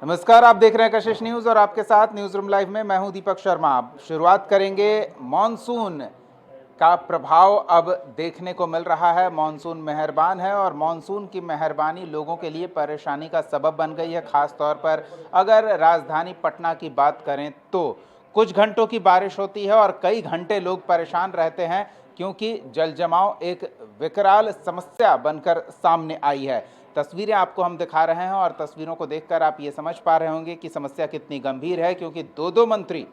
नमस्कार, आप देख रहे हैं कशिश न्यूज और आपके साथ न्यूज रूम लाइव में मैं हूं दीपक शर्मा। शुरुआत करेंगे। मॉनसून का प्रभाव अब देखने को मिल रहा है। मॉनसून मेहरबान है और मॉनसून की मेहरबानी लोगों के लिए परेशानी का सबब बन गई है। खास तौर पर अगर राजधानी पटना की बात करें तो कुछ घंटों की बारिश होती है और कई घंटे लोग परेशान रहते हैं, क्योंकि जल जमाव एक विकराल समस्या बनकर सामने आई है। तस्वीरें आपको हम दिखा रहे हैं और तस्वीरों को देखकर आप ये समझ पा रहे होंगे कि समस्या कितनी गंभीर है, क्योंकि दो मंत्री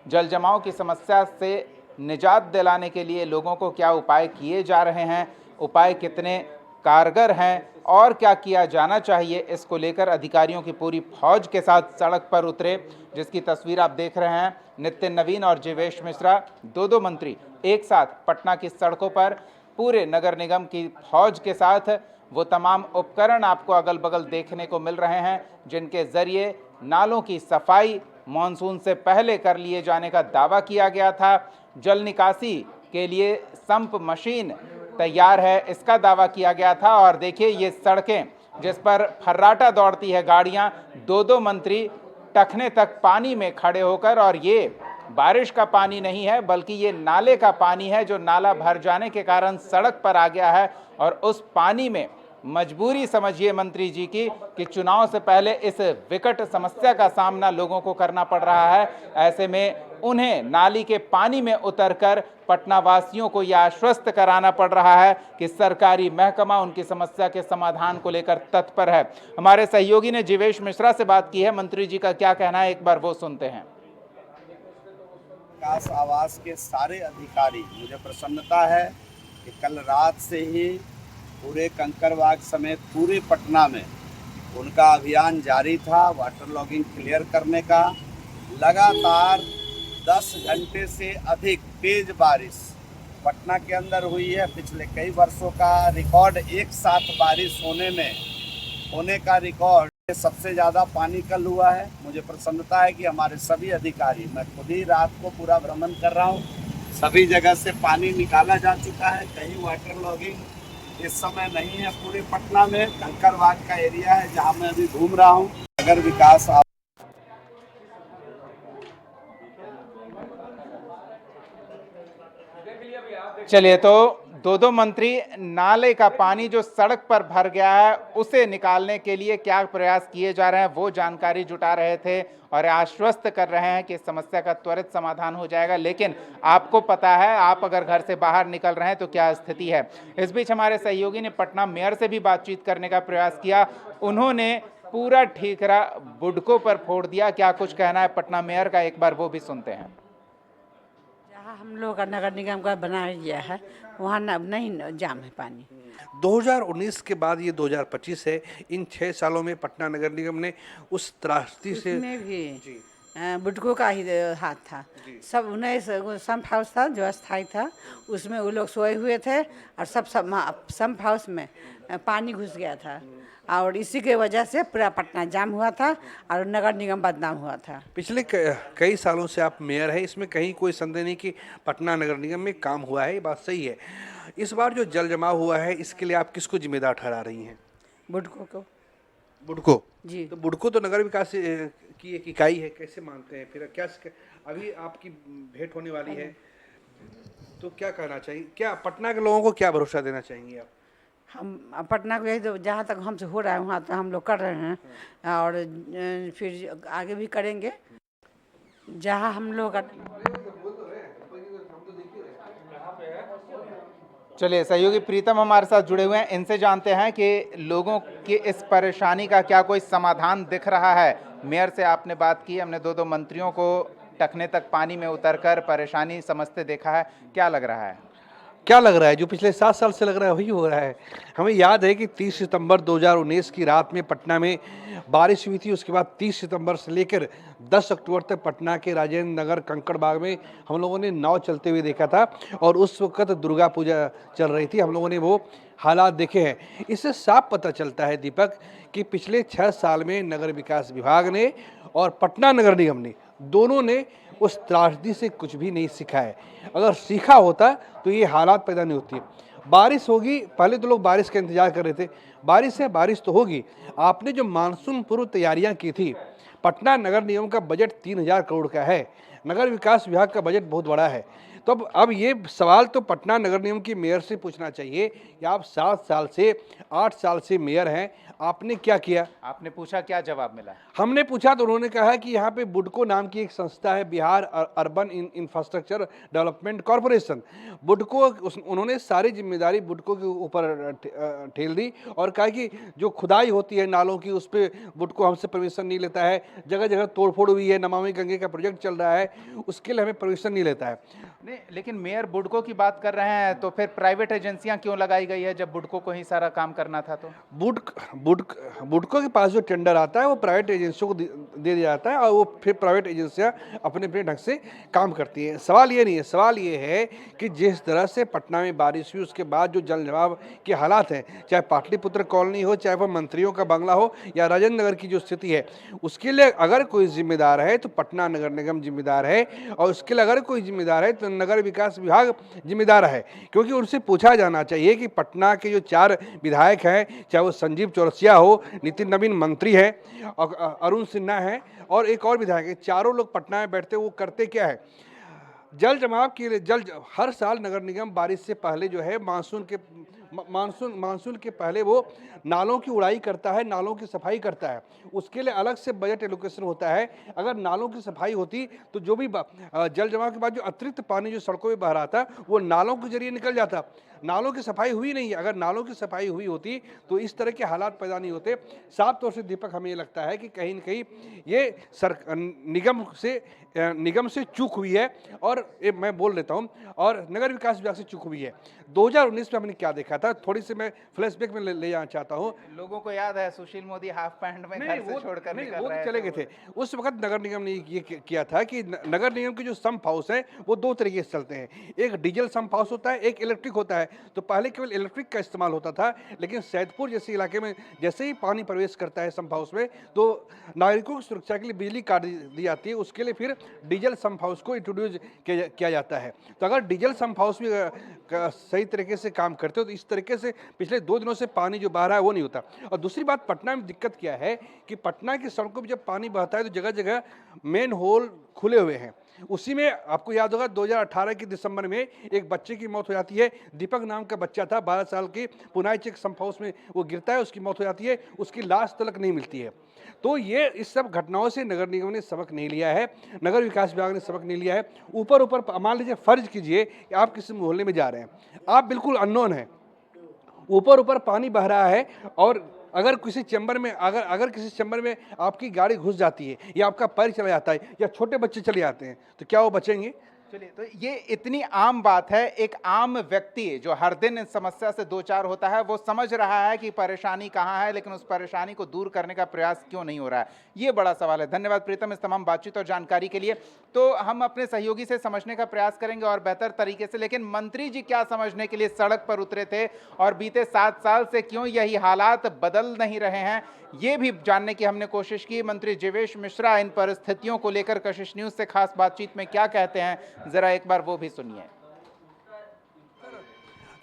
जल जमाव की समस्या से निजात दिलाने के लिए लोगों को क्या उपाय किए जा रहे हैं, उपाय कितने कारगर हैं और क्या किया जाना चाहिए, इसको लेकर अधिकारियों की पूरी फौज के साथ सड़क पर उतरे, जिसकी तस्वीर आप देख रहे हैं। नितिन नवीन और जीवेश मिश्रा दो मंत्री एक साथ पटना की सड़कों पर पूरे नगर निगम की फौज के साथ वो तमाम उपकरण आपको अगल बगल देखने को मिल रहे हैं, जिनके जरिए नालों की सफाई मानसून से पहले कर लिए जाने का दावा किया गया था। जल निकासी के लिए संप मशीन तैयार है, इसका दावा किया गया था। और देखिए ये सड़कें जिस पर फर्राटा दौड़ती है गाड़ियां, दो मंत्री टखने तक पानी में खड़े होकर, और ये बारिश का पानी नहीं है बल्कि ये नाले का पानी है, जो नाला भर जाने के कारण सड़क पर आ गया है। और उस पानी में मजबूरी समझिए मंत्री जी की कि चुनाव से पहले इस विकट समस्या का सामना लोगों को करना पड़ रहा है। ऐसे में उन्हें नाली के पानी में उतरकर पटना वासियों को यह आश्वस्त कराना पड़ रहा है कि सरकारी महकमा उनकी समस्या के समाधान को लेकर तत्पर है। हमारे सहयोगी ने जीवेश मिश्रा से बात की है, मंत्री जी का क्या कहना है, एक बार वो सुनते हैं। विकास आवास के सारे अधिकारी, मुझे प्रसन्नता है कि कल रात से ही पूरे कंकड़बाग समेत पूरे पटना में उनका अभियान जारी था वाटर लॉगिंग क्लियर करने का। लगातार 10 घंटे से अधिक तेज बारिश पटना के अंदर हुई है। पिछले कई वर्षों का रिकॉर्ड एक साथ बारिश होने का रिकॉर्ड सबसे ज़्यादा पानी कल हुआ है। मुझे प्रसन्नता है कि हमारे सभी अधिकारी, मैं खुद ही रात को पूरा भ्रमण कर रहा हूँ, सभी जगह से पानी निकाला जा चुका है। कहीं वाटर लॉगिंग इस समय नहीं है। पूरे पटना में कंकड़बाग का एरिया है जहाँ मैं अभी घूम रहा हूँ। नगर विकास चलिए, तो दो मंत्री नाले का पानी जो सड़क पर भर गया है उसे निकालने के लिए क्या प्रयास किए जा रहे हैं वो जानकारी जुटा रहे थे और आश्वस्त कर रहे हैं कि इस समस्या का त्वरित समाधान हो जाएगा। लेकिन आपको पता है, आप अगर घर से बाहर निकल रहे हैं तो क्या स्थिति है। इस बीच हमारे सहयोगी ने पटना मेयर से भी बातचीत करने का प्रयास किया। उन्होंने पूरा ठीकरा बुडको पर फोड़ दिया। क्या कुछ कहना है पटना मेयर का, एक बार वो भी सुनते हैं। हम लोग का नगर निगम का बनाया गया है, वहाँ नहीं जाम है पानी। 2019 के बाद ये 2025 है। इन 6 सालों में पटना नगर निगम ने उस त्रासदी से उसमें भी बुटको का ही हाथ था। सब उन्हें संप हाउस था जो अस्थायी था, उसमें वो लोग सोए हुए थे और सब संप हाउस में पानी घुस गया था और इसी के वजह से पूरा पटना जाम हुआ था और नगर निगम बदनाम हुआ था। पिछले कई सालों से आप मेयर हैं, इसमें कहीं कोई संदेह नहीं कि पटना नगर निगम में काम हुआ है, ये बात सही है। इस बार जो जल जमाव हुआ है इसके लिए आप किसको जिम्मेदार ठहरा रही हैं? बुडको को। बुडको जी, तो बुडको तो नगर विकास की एक इकाई है, कैसे मानते हैं फिर? क्या अभी आपकी भेंट होने वाली है तो क्या कहना चाहिए, क्या पटना के लोगों को क्या भरोसा देना चाहेंगे आप? हम पटना को यही तो जहाँ तक हमसे हो रहा है वहाँ तो हम लोग कर रहे हैं और फिर आगे भी करेंगे जहाँ हम लोग। चलिए, सहयोगी प्रीतम हमारे साथ जुड़े हुए हैं, इनसे जानते हैं कि लोगों की इस परेशानी का क्या कोई समाधान दिख रहा है। मेयर से आपने बात की, हमने दो मंत्रियों को टखने तक पानी में उतरकर परेशानी समझते देखा है, क्या लग रहा है? क्या लग रहा है? जो पिछले 7 साल से लग रहा है वही हो रहा है। हमें याद है कि 30 सितंबर 2019 की रात में पटना में बारिश हुई थी। उसके बाद 30 सितंबर से लेकर 10 अक्टूबर तक पटना के राजेंद्र नगर कंकड़बाग में हम लोगों ने नाव चलते हुए देखा था और उस वक्त दुर्गा पूजा चल रही थी। हम लोगों ने वो हालात देखे हैं। इससे साफ पता चलता है दीपक कि पिछले 6 साल में नगर विकास विभाग ने और पटना नगर निगम ने, दोनों ने उस त्रासदी से कुछ भी नहीं सीखा है। अगर सीखा होता तो ये हालात पैदा नहीं होती। बारिश होगी, पहले तो लोग बारिश का इंतजार कर रहे थे, बारिश है, बारिश तो होगी। आपने जो मानसून पूर्व तैयारियां की थी, पटना नगर निगम का बजट 3000 करोड़ का है, नगर विकास विभाग का बजट बहुत बड़ा है। तो अब ये सवाल तो पटना नगर निगम की मेयर से पूछना चाहिए कि आप 7 साल से 8 साल से मेयर हैं, आपने क्या किया? आपने पूछा, क्या जवाब मिला? हमने पूछा तो उन्होंने कहा कि यहाँ पे बुडको नाम की एक संस्था है, Bihar Urban Infrastructure Development Corporation. BUDCO उन्होंने सारी जिम्मेदारी बुडको के ऊपर ठेल दी और कहा कि जो खुदाई होती है नालों की, उस पर बुडको हमसे परमिशन नहीं लेता है। जगह जगह तोड़फोड़ हुई है, नमामि गंगे का प्रोजेक्ट चल रहा है, उसके लिए हमें परमिशन नहीं लेता है। नहीं, लेकिन मेयर बुडको की बात कर रहे हैं, तो फिर प्राइवेट एजेंसियां क्यों लगाई गई है जब बुडको को ही सारा काम करना था? तो बुडको के पास जो टेंडर आता है वो प्राइवेट एजेंसियों को दे दिया जाता है और वो फिर प्राइवेट एजेंसियां अपने अपने ढंग से काम करती हैं। सवाल ये नहीं है, सवाल ये है कि जिस तरह से पटना में बारिश हुई उसके बाद जो जल जमाव के हालात हैं, चाहे पाटलिपुत्र कॉलोनी हो, चाहे वह मंत्रियों का बंगला हो या राजेंद्र नगर की जो स्थिति है, उसके लिए अगर कोई जिम्मेदार है तो पटना नगर निगम जिम्मेदार है, और उसके लिए अगर कोई जिम्मेदार है तो नगर विकास विभाग जिम्मेदार है। क्योंकि उनसे पूछा जाना चाहिए कि पटना के जो 4 विधायक हैं, चाहे वो संजीव चौरसिया हो, नितिन नवीन मंत्री है, और अरुण सिन्हा है, और एक और विधायक है, चारों लोग पटना में बैठते वो करते क्या है? जल जमाव के लिए हर साल नगर निगम बारिश से पहले जो है मानसून के पहले वो नालों की उड़ाई करता है, नालों की सफाई करता है। उसके लिए अलग से बजट एलोकेशन होता है। अगर नालों की सफाई होती तो जो भी जल जमाव के बाद जो अतिरिक्त पानी जो सड़कों में बह रहा था वो नालों के जरिए निकल जाता। नालों की सफाई हुई नहीं है। अगर नालों की सफाई हुई होती तो इस तरह के हालात पैदा नहीं होते। साफ तौर से दीपक, हमें ये लगता है कि कहीं न कहीं ये निगम से चूक हुई है, और मैं बोल लेता हूँ, और नगर विकास विभाग से चूक हुई है। 2019 में हमने क्या देखा था, थोड़ी सी मैं फ्लैशबैक में ले जाना चाहता हूँ। लोगों को याद है सुशील मोदी हाफ पैंट में घर से छोड़कर निकल रहे चले गए थे। उस वक्त नगर निगम ने ये किया था कि नगर निगम के जो सम्प हाउस है वो 2 तरीके से चलते हैं। एक डीजल सम्प हाउस होता है, एक इलेक्ट्रिक होता है। तो पहले केवल इलेक्ट्रिक का इस्तेमाल होता था, लेकिन सैदपुर जैसे इलाके में जैसे ही पानी प्रवेश करता है सम्प हाउस में तो नागरिकों की सुरक्षा के लिए बिजली काट दी जाती है। उसके लिए फिर डीजल सम्प हाउस को इंट्रोड्यूस किया जाता है। तो अगर डीजल सम्प हाउस भी सही तरीके से काम करते हो तो इस तरीके से पिछले 2 दिनों से पानी जो बह रहा है वो नहीं होता। और दूसरी बात, पटना में दिक्कत क्या है कि पटना की सड़कों पर जब पानी बहता है तो जगह जगह मेन होल खुले हुए हैं। उसी में आपको याद होगा 2018 के दिसंबर में एक बच्चे की मौत हो जाती है। दीपक नाम का बच्चा था, 12 साल की, पुनाई चेक सम्प हाउस में वो गिरता है, उसकी मौत हो जाती है, उसकी लाश तक नहीं मिलती है। तो ये इस सब घटनाओं से नगर निगम ने सबक नहीं लिया है, नगर विकास विभाग ने सबक नहीं लिया है। ऊपर मान लीजिए, फर्ज कीजिए कि आप किसी मोहल्ले में जा रहे हैं, आप बिल्कुल अननोन हैं, ऊपर पानी बह रहा है, और अगर किसी चैम्बर में आपकी गाड़ी घुस जाती है या आपका पैर चला जाता है या छोटे बच्चे चले जाते हैं, तो क्या वो बचेंगे? चलिए, तो ये इतनी आम बात है, एक आम व्यक्ति जो हर दिन इस समस्या से दो चार होता है वो समझ रहा है कि परेशानी कहाँ है, लेकिन उस परेशानी को दूर करने का प्रयास क्यों नहीं हो रहा है, ये बड़ा सवाल है। धन्यवाद प्रीतम इस तमाम बातचीत और जानकारी के लिए। तो हम अपने सहयोगी से समझने का प्रयास करेंगे और बेहतर तरीके से, लेकिन मंत्री जी क्या समझने के लिए सड़क पर उतरे थे और बीते 7 साल से क्यों यही हालात बदल नहीं रहे हैं, ये भी जानने की हमने कोशिश की। मंत्री जीवेश मिश्रा इन परिस्थितियों को लेकर कशिश न्यूज से खास बातचीत में क्या कहते हैं, जरा एक बार वो भी सुनिए।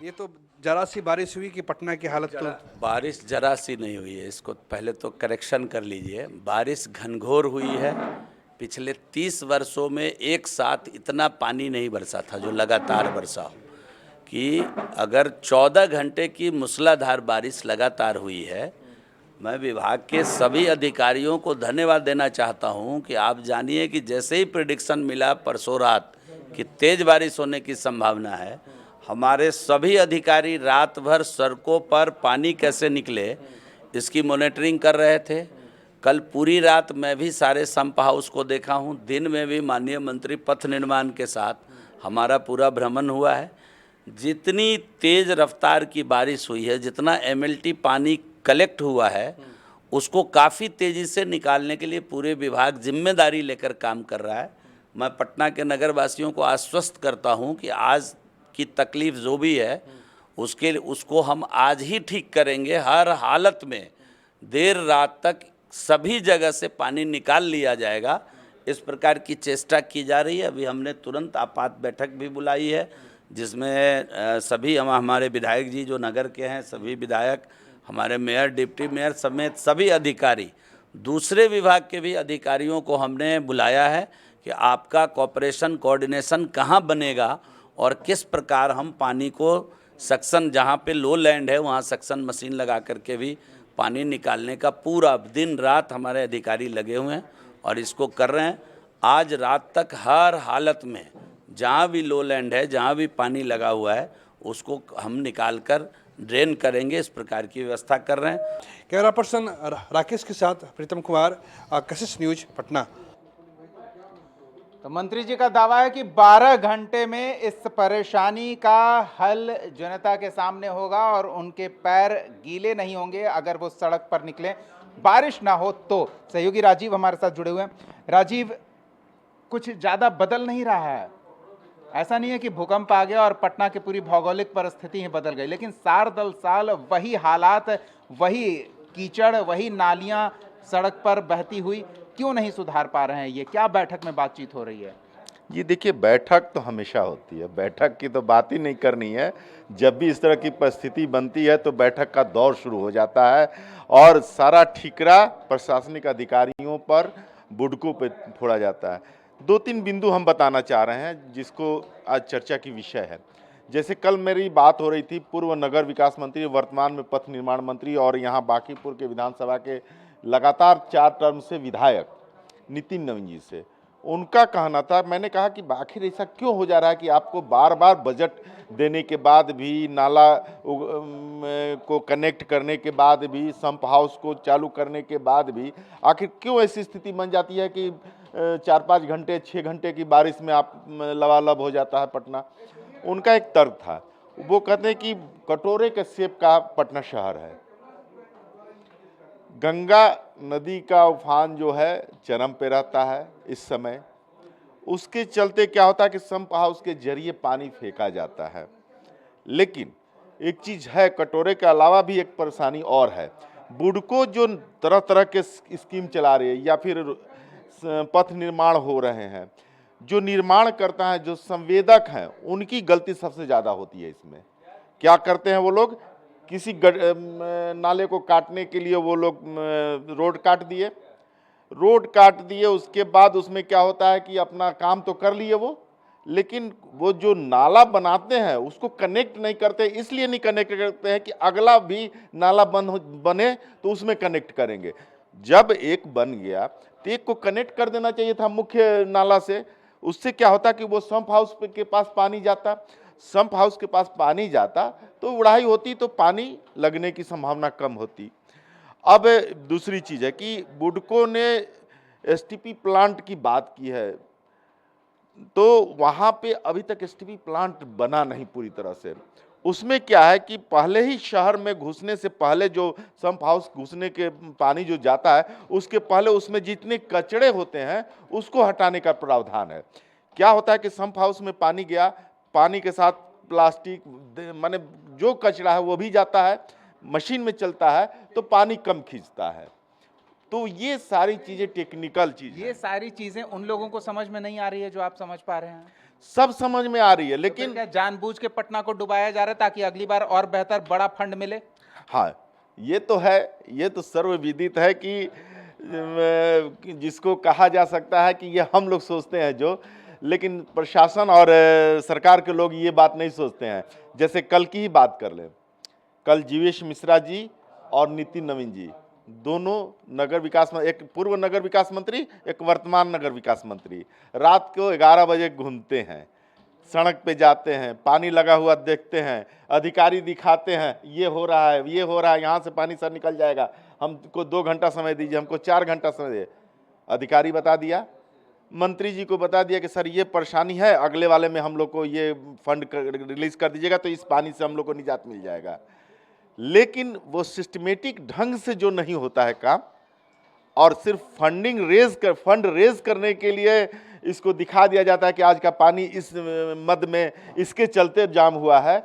ये तो जरा सी बारिश हुई कि पटना की हालत तो बारिश जरा सी नहीं हुई है, इसको पहले तो करेक्शन कर लीजिए। बारिश घनघोर हुई है। पिछले 30 वर्षों में एक साथ इतना पानी नहीं बरसा था जो लगातार बरसा हो, कि अगर 14 घंटे की मूसलाधार बारिश लगातार हुई है। मैं विभाग के सभी अधिकारियों को धन्यवाद देना चाहता हूं कि आप जानिए कि जैसे ही प्रेडिक्शन मिला परसों रात कि तेज़ बारिश होने की संभावना है, हमारे सभी अधिकारी रात भर सड़कों पर पानी कैसे निकले इसकी मॉनिटरिंग कर रहे थे। कल पूरी रात मैं भी सारे सम्प हाउस को देखा हूं, दिन में भी माननीय मंत्री पथ निर्माण के साथ हमारा पूरा भ्रमण हुआ है। जितनी तेज़ रफ्तार की बारिश हुई है, जितना MLT पानी कलेक्ट हुआ है, उसको काफ़ी तेज़ी से निकालने के लिए पूरे विभाग जिम्मेदारी लेकर काम कर रहा है। मैं पटना के नगरवासियों को आश्वस्त करता हूं कि आज की तकलीफ़ जो भी है उसको हम आज ही ठीक करेंगे। हर हालत में देर रात तक सभी जगह से पानी निकाल लिया जाएगा, इस प्रकार की चेष्टा की जा रही है। अभी हमने तुरंत आपात बैठक भी बुलाई है जिसमें सभी हमारे विधायक जी जो नगर के हैं, सभी विधायक, हमारे मेयर, डिप्टी मेयर समेत सभी अधिकारी, दूसरे विभाग के भी अधिकारियों को हमने बुलाया है कि आपका कॉपरेशन कोऑर्डिनेशन कहाँ बनेगा और किस प्रकार हम पानी को सक्शन, जहाँ पे लो लैंड है वहाँ सक्शन मशीन लगा करके भी पानी निकालने का पूरा दिन रात हमारे अधिकारी लगे हुए हैं और इसको कर रहे हैं। आज रात तक हर हालत में जहाँ भी लो लैंड है, जहाँ भी पानी लगा हुआ है, उसको हम निकाल कर ड्रेन करेंगे, इस प्रकार की व्यवस्था कर रहे हैं। कैमरा पर्सन राकेश के साथ प्रीतम कुमार, कशिश न्यूज, पटना। तो मंत्री जी का दावा है कि 12 घंटे में इस परेशानी का हल जनता के सामने होगा और उनके पैर गीले नहीं होंगे अगर वो सड़क पर निकले, बारिश ना हो तो। सहयोगी राजीव हमारे साथ जुड़े हुए हैं। राजीव, कुछ ज़्यादा बदल नहीं रहा है, ऐसा नहीं है कि भूकंप आ गया और पटना की पूरी भौगोलिक परिस्थिति ही बदल गई, लेकिन साल दर साल वही हालात, वही कीचड़, वही नालियां सड़क पर बहती हुई, क्यों नहीं सुधार पा रहे हैं? ये क्या बैठक में बातचीत हो रही है? जी देखिए, बैठक तो हमेशा होती है, बैठक की तो बात ही नहीं करनी है। जब भी इस तरह की परिस्थिति बनती है तो बैठक का दौर शुरू हो जाता है और सारा ठिकरा प्रशासनिक अधिकारियों पर, बुडकों पे फोड़ा जाता है। 2-3 बिंदु हम बताना चाह रहे हैं जिसको आज चर्चा की विषय है। जैसे कल मेरी बात हो रही थी पूर्व नगर विकास मंत्री, वर्तमान में पथ निर्माण मंत्री और यहाँ बांकीपुर के विधानसभा के लगातार 4 टर्म से विधायक नितिन नवीन जी से। उनका कहना था, मैंने कहा कि आखिर ऐसा क्यों हो जा रहा है कि आपको बार बार बजट देने के बाद भी, नाला को कनेक्ट करने के बाद भी, संप हाउस को चालू करने के बाद भी आखिर क्यों ऐसी स्थिति बन जाती है कि 4-5 घंटे 6 घंटे की बारिश में आप लबालब हो जाता है पटना। उनका एक तर्क था, वो कहते हैं कि कटोरे के शेप का पटना शहर है। गंगा नदी का उफान जो है चरम पे रहता है इस समय, उसके चलते क्या होता है कि संप हाउस के जरिए पानी फेंका जाता है। लेकिन एक चीज है, कटोरे के अलावा भी एक परेशानी और है। बुडको जो तरह तरह के स्कीम चला रही है या फिर पथ निर्माण हो रहे हैं, जो निर्माण करता है, जो संवेदक हैं, उनकी गलती सबसे ज़्यादा होती है इसमें। क्या करते हैं वो लोग, किसी नाले को काटने के लिए वो लोग रोड काट दिए, उसके बाद उसमें क्या होता है कि अपना काम तो कर लिए वो, लेकिन वो जो नाला बनाते हैं उसको कनेक्ट नहीं करते। इसलिए नहीं कनेक्ट करते हैं कि अगला भी नाला बने तो उसमें कनेक्ट करेंगे। जब एक बन गया तो एक को कनेक्ट कर देना चाहिए था मुख्य नाला से। उससे क्या होता कि वो संप हाउस के पास पानी जाता, संप हाउस के पास पानी जाता तो उड़ाई होती, तो पानी लगने की संभावना कम होती। अब दूसरी चीज है कि बुडको ने एसटीपी प्लांट की बात की है, तो वहां पे अभी तक एसटीपी प्लांट बना नहीं पूरी तरह से। उसमें क्या है कि पहले ही शहर में घुसने से पहले, जो संप हाउस घुसने के पानी जो जाता है उसके पहले उसमें जितने कचड़े होते हैं उसको हटाने का प्रावधान है। क्या होता है कि संप हाउस में पानी गया, पानी के साथ प्लास्टिक, माने जो कचरा है वो भी जाता है, मशीन में चलता है तो पानी कम खींचता है। तो ये सारी चीजें टेक्निकल चीज, ये सारी चीजें उन लोगों को समझ में नहीं आ रही है जो आप समझ पा रहे हैं? सब समझ में आ रही है, लेकिन क्या जानबूझ के पटना को डुबाया जा रहा है ताकि अगली बार और बेहतर बड़ा फंड मिले? हाँ, ये तो है, ये तो सर्वविदित है कि जिसको कहा जा सकता है कि ये हम लोग सोचते हैं जो, लेकिन प्रशासन और सरकार के लोग ये बात नहीं सोचते हैं। जैसे कल की ही बात कर लें, कल जीवेश मिश्रा जी और नितिन नवीन जी दोनों नगर विकास, एक पूर्व नगर विकास मंत्री, एक वर्तमान नगर विकास मंत्री, रात को 11 बजे घूमते हैं, सड़क पे जाते हैं, पानी लगा हुआ देखते हैं, अधिकारी दिखाते हैं ये हो रहा है, ये हो रहा है, यहाँ से पानी सर निकल जाएगा, हमको 2 घंटा समय दीजिए, हमको 4 घंटा समय दे। अधिकारी बता दिया, मंत्री जी को बता दिया कि सर ये परेशानी है, अगले वाले में हम लोग को ये फंड रिलीज कर दीजिएगा तो इस पानी से हम लोग को निजात मिल जाएगा। लेकिन वो सिस्टमेटिक ढंग से जो नहीं होता है काम, और सिर्फ फंड रेज करने के लिए इसको दिखा दिया जाता है कि आज का पानी इस मद में इसके चलते जाम हुआ है,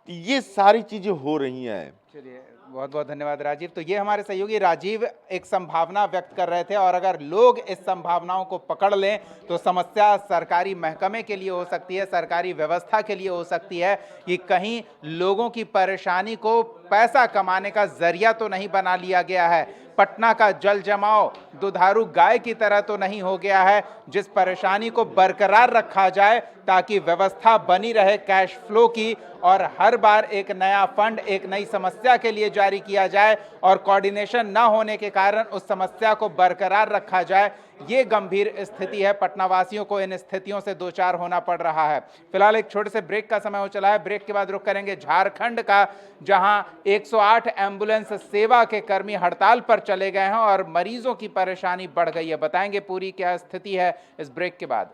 ये सारी चीजें हो रही हैं। चलिए, बहुत बहुत धन्यवाद राजीव। तो ये हमारे सहयोगी राजीव एक संभावना व्यक्त कर रहे थे, और अगर लोग इस संभावनाओं को पकड़ लें तो समस्या सरकारी महकमे के लिए हो सकती है, सरकारी व्यवस्था के लिए हो सकती है कि कहीं लोगों की परेशानी को पैसा कमाने का जरिया तो नहीं बना लिया गया है। पटना का जल जमाव दुधारू गाय की तरह तो नहीं हो गया है, जिस परेशानी को बरकरार रखा जाए ताकि व्यवस्था बनी रहे कैश फ्लो की, और हर बार एक नया फंड एक नई समस्या के लिए जारी किया जाए और कोऑर्डिनेशन न होने के कारण उस समस्या को बरकरार रखा जाए। ये गंभीर स्थिति है, पटनावासियों को इन स्थितियों से दो चार होना पड़ रहा है। फिलहाल एक छोटे से ब्रेक का समय हो चला है। ब्रेक के बाद रुख करेंगे झारखंड का, जहां 108 एम्बुलेंस सेवा के कर्मी हड़ताल पर चले गए हैं और मरीजों की परेशानी बढ़ गई है। बताएंगे पूरी क्या स्थिति है इस ब्रेक के बाद।